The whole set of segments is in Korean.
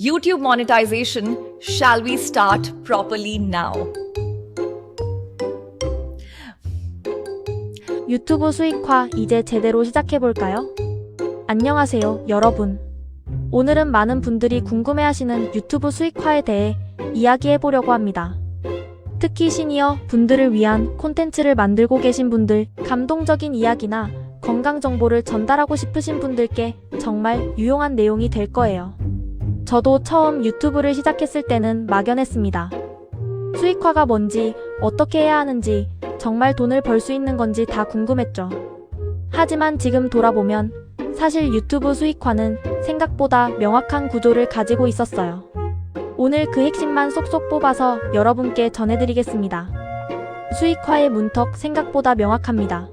YouTube monetization, shall we start properly now? 유튜브 수익화 이제 제대로 시작해볼까요? 안녕하세요, 여러분. 오늘은 많은 분들이 궁금해하시는 유튜브 수익화에 대해 이야기해보려고 합니다. 특히 시니어 분들을 위한 콘텐츠를 만들고 계신 분들, 감동적인 이야기나 건강 정보를 전달하고 싶으신 분들께 정말 유용한 내용이 될 거예요. 저도 처음 유튜브를 시작했을 때는 막연했습니다. 수익화가 뭔지, 어떻게 해야 하는지, 정말 돈을 벌 수 있는 건지 다 궁금했죠. 하지만 지금 돌아보면 사실 유튜브 수익화는 생각보다 명확한 구조를 가지고 있었어요. 오늘 그 핵심만 쏙쏙 뽑아서 여러분께 전해드리겠습니다. 수익화의 문턱 생각보다 명확합니다.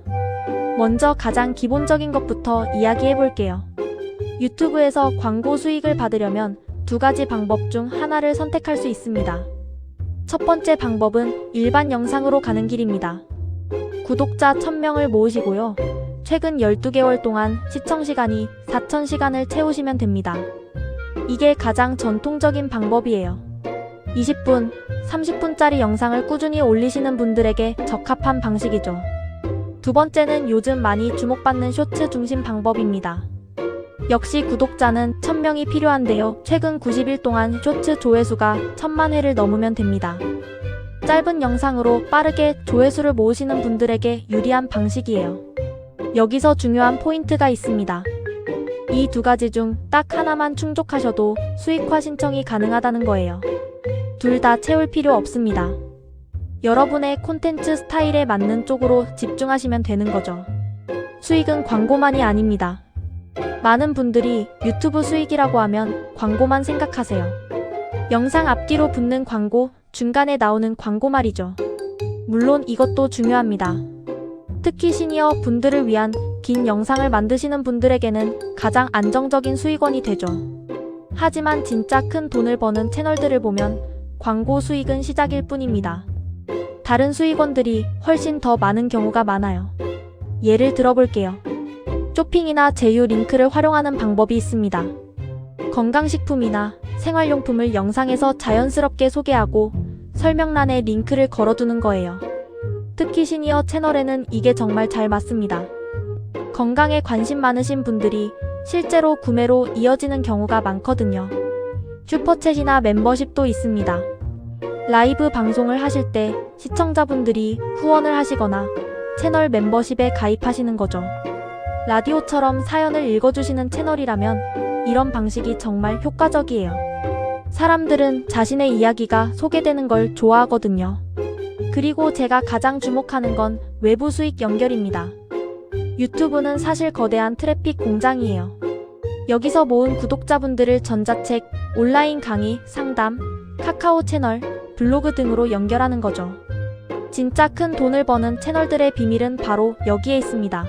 먼저 가장 기본적인 것부터 이야기해볼게요. 유튜브에서 광고 수익을 받으려면 두 가지 방법 중 하나를 선택할 수 있습니다. 첫 번째 방법은 일반 영상으로 가는 길입니다. 구독자 1000명을 모으시고요. 최근 12개월 동안 시청시간이 4000시간을 채우시면 됩니다. 이게 가장 전통적인 방법이에요. 20분, 30분짜리 영상을 꾸준히 올리시는 분들에게 적합한 방식이죠. 두 번째는 요즘 많이 주목받는 쇼츠 중심 방법입니다. 역시 구독자는 1000명이 필요한데요. 최근 90일 동안 쇼츠 조회수가 1000만 회를 넘으면 됩니다. 짧은 영상으로 빠르게 조회수를 모으시는 분들에게 유리한 방식이에요. 여기서 중요한 포인트가 있습니다. 이 두 가지 중 딱 하나만 충족하셔도 수익화 신청이 가능하다는 거예요. 둘 다 채울 필요 없습니다. 여러분의 콘텐츠 스타일에 맞는 쪽으로 집중하시면 되는 거죠. 수익은 광고만이 아닙니다. 많은 분들이 유튜브 수익이라고 하면 광고만 생각하세요. 영상 앞뒤로 붙는 광고, 중간에 나오는 광고 말이죠. 물론 이것도 중요합니다. 특히 시니어 분들을 위한 긴 영상을 만드시는 분들에게는 가장 안정적인 수익원이 되죠. 하지만 진짜 큰 돈을 버는 채널들을 보면 광고 수익은 시작일 뿐입니다. 다른 수익원들이 훨씬 더 많은 경우가 많아요. 예를 들어볼게요. 쇼핑이나 제휴 링크를 활용하는 방법이 있습니다. 건강식품이나 생활용품을 영상에서 자연스럽게 소개하고 설명란에 링크를 걸어두는 거예요. 특히 시니어 채널에는 이게 정말 잘 맞습니다. 건강에 관심 많으신 분들이 실제로 구매로 이어지는 경우가 많거든요. 슈퍼챗이나 멤버십도 있습니다. 라이브 방송을 하실 때 시청자분들이 후원을 하시거나 채널 멤버십에 가입하시는 거죠. 라디오처럼 사연을 읽어주시는 채널이라면 이런 방식이 정말 효과적이에요. 사람들은 자신의 이야기가 소개되는 걸 좋아하거든요. 그리고 제가 가장 주목하는 건 외부 수익 연결입니다. 유튜브는 사실 거대한 트래픽 공장이에요. 여기서 모은 구독자분들을 전자책, 온라인 강의, 상담, 카카오 채널, 블로그 등으로 연결하는 거죠. 진짜 큰 돈을 버는 채널들의 비밀은 바로 여기에 있습니다.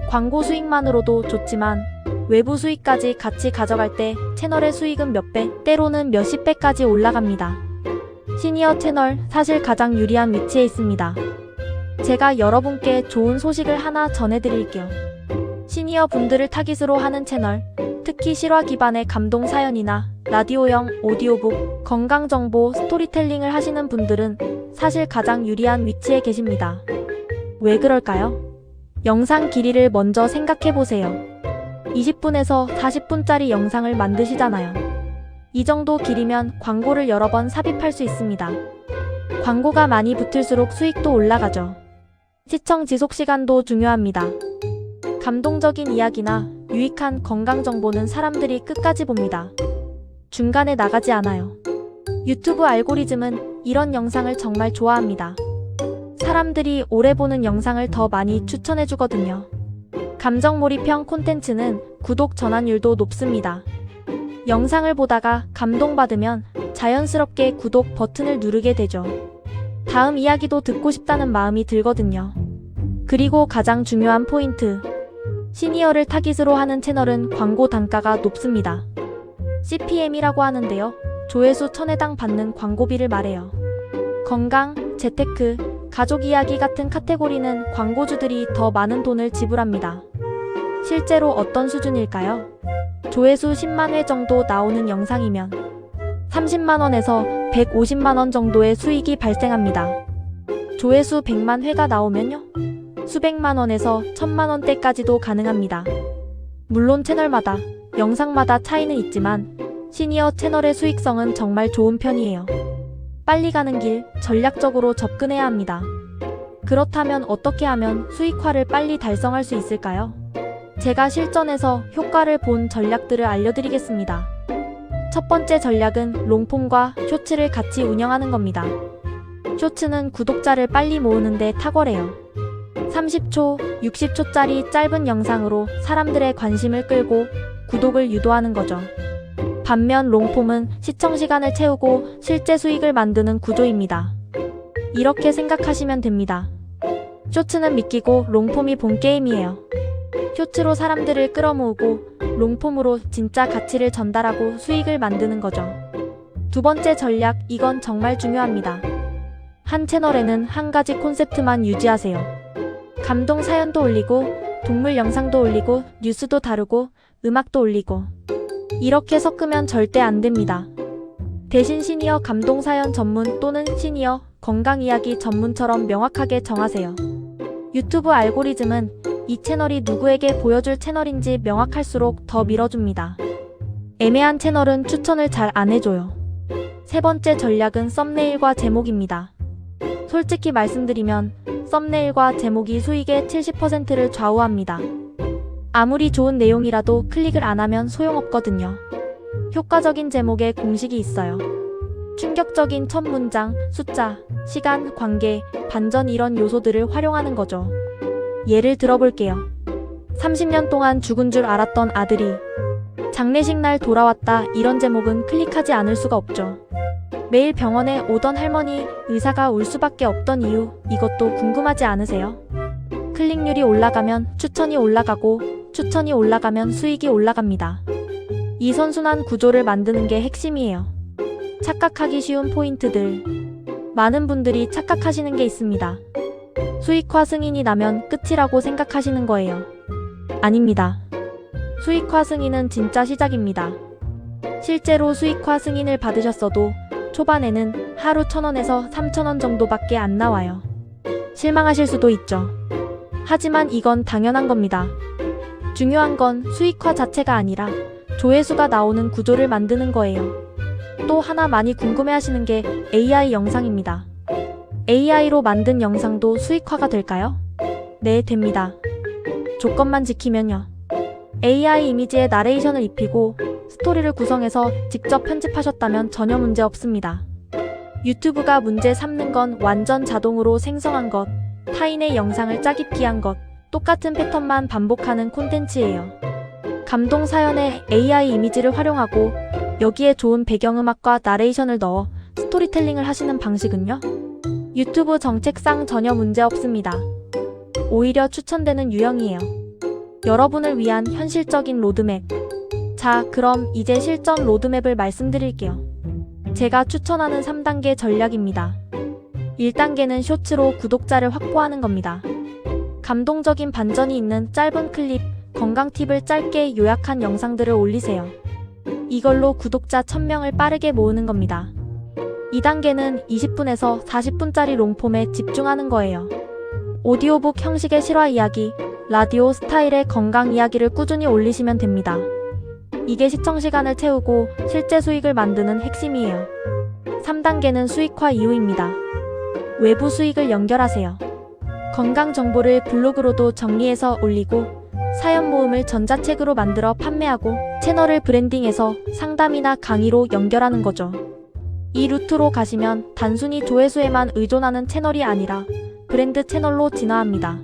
광고 수익만으로도 좋지만 외부 수익까지 같이 가져갈 때 채널의 수익은 몇 배, 때로는 몇십 배까지 올라갑니다. 시니어 채널 사실 가장 유리한 위치에 있습니다. 제가 여러분께 좋은 소식을 하나 전해드릴게요. 시니어 분들을 타깃으로 하는 채널, 특히 실화 기반의 감동 사연이나 라디오형 오디오북, 건강정보, 스토리텔링을 하시는 분들은 사실 가장 유리한 위치에 계십니다. 왜 그럴까요? 영상 길이를 먼저 생각해보세요. 20분에서 40분짜리 영상을 만드시잖아요. 이 정도 길이면 광고를 여러 번 삽입할 수 있습니다. 광고가 많이 붙을수록 수익도 올라가죠. 시청 지속 시간도 중요합니다. 감동적인 이야기나 유익한 건강 정보는 사람들이 끝까지 봅니다. 중간에 나가지 않아요. 유튜브 알고리즘은 이런 영상을 정말 좋아합니다. 사람들이 오래 보는 영상을 더 많이 추천해주거든요. 감정몰입형 콘텐츠는 구독 전환율도 높습니다. 영상을 보다가 감동받으면 자연스럽게 구독 버튼을 누르게 되죠. 다음 이야기도 듣고 싶다는 마음이 들거든요. 그리고 가장 중요한 포인트. 시니어를 타깃으로 하는 채널은 광고 단가가 높습니다. CPM이라고 하는데요. 조회수 1000회당 받는 광고비를 말해요. 건강, 재테크, 가족 이야기 같은 카테고리는 광고주들이 더 많은 돈을 지불합니다. 실제로 어떤 수준일까요? 조회수 10만 회 정도 나오는 영상이면 30만 원에서 150만 원 정도의 수익이 발생합니다. 조회수 100만 회가 나오면요, 수백만 원에서 1000만 원대까지도 가능합니다. 물론 채널마다, 영상마다 차이는 있지만 시니어 채널의 수익성은 정말 좋은 편이에요. 빨리 가는 길, 전략적으로 접근해야 합니다. 그렇다면 어떻게 하면 수익화를 빨리 달성할 수 있을까요? 제가 실전에서 효과를 본 전략들을 알려드리겠습니다. 첫 번째 전략은 롱폼과 쇼츠를 같이 운영하는 겁니다. 쇼츠는 구독자를 빨리 모으는데 탁월해요. 30초, 60초짜리 짧은 영상으로 사람들의 관심을 끌고 구독을 유도하는 거죠. 반면 롱폼은 시청 시간을 채우고 실제 수익을 만드는 구조입니다. 이렇게 생각하시면 됩니다. 쇼츠는 믿기고 롱폼이 본 게임이에요. 쇼츠로 사람들을 끌어모으고 롱폼으로 진짜 가치를 전달하고 수익을 만드는 거죠. 두 번째 전략, 이건 정말 중요합니다. 한 채널에는 한 가지 콘셉트만 유지하세요. 감동 사연도 올리고, 동물 영상도 올리고, 뉴스도 다루고, 음악도 올리고. 이렇게 섞으면 절대 안 됩니다. 대신 시니어 감동 사연 전문 또는 시니어 건강 이야기 전문처럼 명확하게 정하세요. 유튜브 알고리즘은 이 채널이 누구에게 보여줄 채널인지 명확할수록 더 밀어줍니다. 애매한 채널은 추천을 잘 안 해줘요. 세 번째 전략은 썸네일과 제목입니다. 솔직히 말씀드리면 썸네일과 제목이 수익의 70%를 좌우합니다. 아무리 좋은 내용이라도 클릭을 안 하면 소용없거든요. 효과적인 제목에 공식이 있어요. 충격적인 첫 문장, 숫자, 시간, 관계, 반전 이런 요소들을 활용하는 거죠. 예를 들어볼게요. 30년 동안 죽은 줄 알았던 아들이 장례식 날 돌아왔다, 이런 제목은 클릭하지 않을 수가 없죠. 매일 병원에 오던 할머니, 의사가 울 수밖에 없던 이유, 이것도 궁금하지 않으세요? 클릭률이 올라가면 추천이 올라가고, 추천이 올라가면 수익이 올라갑니다. 이 선순환 구조를 만드는 게 핵심이에요. 착각하기 쉬운 포인트들. 많은 분들이 착각하시는 게 있습니다. 수익화 승인이 나면 끝이라고 생각하시는 거예요. 아닙니다. 수익화 승인은 진짜 시작입니다. 실제로 수익화 승인을 받으셨어도 초반에는 하루 1,000원에서 3,000원 정도밖에 안 나와요. 실망하실 수도 있죠. 하지만 이건 당연한 겁니다. 중요한 건 수익화 자체가 아니라 조회수가 나오는 구조를 만드는 거예요. 또 하나 많이 궁금해하시는 게 AI 영상입니다. AI로 만든 영상도 수익화가 될까요? 네, 됩니다. 조건만 지키면요. AI 이미지에 나레이션을 입히고 스토리를 구성해서 직접 편집하셨다면 전혀 문제 없습니다. 유튜브가 문제 삼는 건 완전 자동으로 생성한 것, 타인의 영상을 짜깁기 한 것, 똑같은 패턴만 반복하는 콘텐츠예요. 감동 사연에 AI 이미지를 활용하고 여기에 좋은 배경음악과 나레이션을 넣어 스토리텔링을 하시는 방식은요? 유튜브 정책상 전혀 문제 없습니다. 오히려 추천되는 유형이에요. 여러분을 위한 현실적인 로드맵. 자, 그럼 이제 실전 로드맵을 말씀드릴게요. 제가 추천하는 3단계 전략입니다. 1단계는 쇼츠로 구독자를 확보하는 겁니다. 감동적인 반전이 있는 짧은 클립, 건강 팁을 짧게 요약한 영상들을 올리세요. 이걸로 구독자 1000명을 빠르게 모으는 겁니다. 2단계는 20분에서 40분짜리 롱폼에 집중하는 거예요. 오디오북 형식의 실화 이야기, 라디오 스타일의 건강 이야기를 꾸준히 올리시면 됩니다. 이게 시청 시간을 채우고 실제 수익을 만드는 핵심이에요. 3단계는 수익화 이후입니다. 외부 수익을 연결하세요. 건강 정보를 블로그로도 정리해서 올리고 사연 모음을 전자책으로 만들어 판매하고 채널을 브랜딩해서 상담이나 강의로 연결하는 거죠. 이 루트로 가시면 단순히 조회수에만 의존하는 채널이 아니라 브랜드 채널로 진화합니다.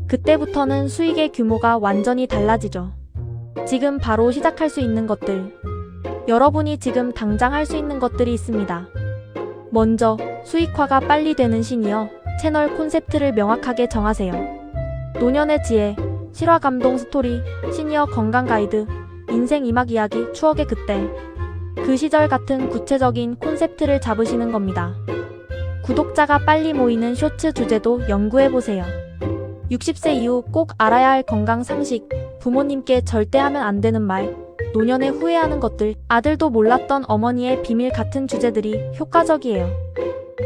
그때부터는 수익의 규모가 완전히 달라지죠. 지금 바로 시작할 수 있는 것들. 여러분이 지금 당장 할 수 있는 것들이 있습니다. 먼저 수익화가 빨리 되는 시니어 채널 콘셉트를 명확하게 정하세요. 노년의 지혜, 실화 감동 스토리, 시니어 건강 가이드, 인생 이막 이야기, 추억의 그때. 그 시절 같은 구체적인 콘셉트를 잡으시는 겁니다. 구독자가 빨리 모이는 쇼츠 주제도 연구해보세요. 60세 이후 꼭 알아야 할 건강 상식, 부모님께 절대 하면 안 되는 말, 노년에 후회하는 것들, 아들도 몰랐던 어머니의 비밀 같은 주제들이 효과적이에요.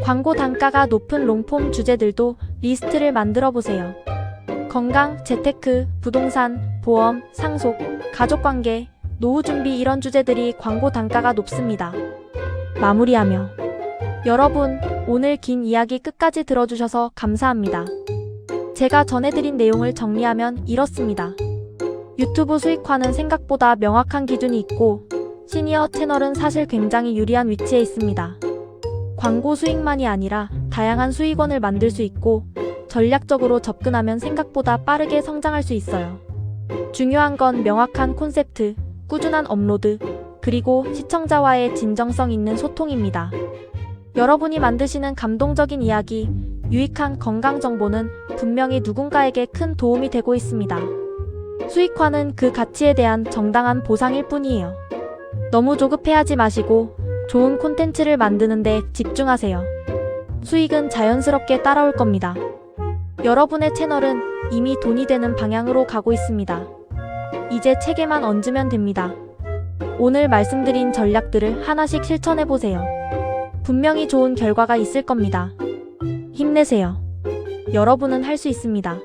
광고 단가가 높은 롱폼 주제들도 리스트를 만들어 보세요. 건강, 재테크, 부동산, 보험, 상속, 가족관계, 노후 준비 이런 주제들이 광고 단가가 높습니다. 마무리하며 여러분, 오늘 긴 이야기 끝까지 들어주셔서 감사합니다. 제가 전해드린 내용을 정리하면 이렇습니다. 유튜브 수익화는 생각보다 명확한 기준이 있고 시니어 채널은 사실 굉장히 유리한 위치에 있습니다. 광고 수익만이 아니라 다양한 수익원을 만들 수 있고 전략적으로 접근하면 생각보다 빠르게 성장할 수 있어요. 중요한 건 명확한 콘셉트, 꾸준한 업로드, 그리고 시청자와의 진정성 있는 소통입니다. 여러분이 만드시는 감동적인 이야기, 유익한 건강 정보는 분명히 누군가에게 큰 도움이 되고 있습니다. 수익화는 그 가치에 대한 정당한 보상일 뿐이에요. 너무 조급해하지 마시고 좋은 콘텐츠를 만드는데 집중하세요. 수익은 자연스럽게 따라올 겁니다. 여러분의 채널은 이미 돈이 되는 방향으로 가고 있습니다. 이제 체계만 얹으면 됩니다. 오늘 말씀드린 전략들을 하나씩 실천해보세요. 분명히 좋은 결과가 있을 겁니다. 힘내세요. 여러분은 할 수 있습니다.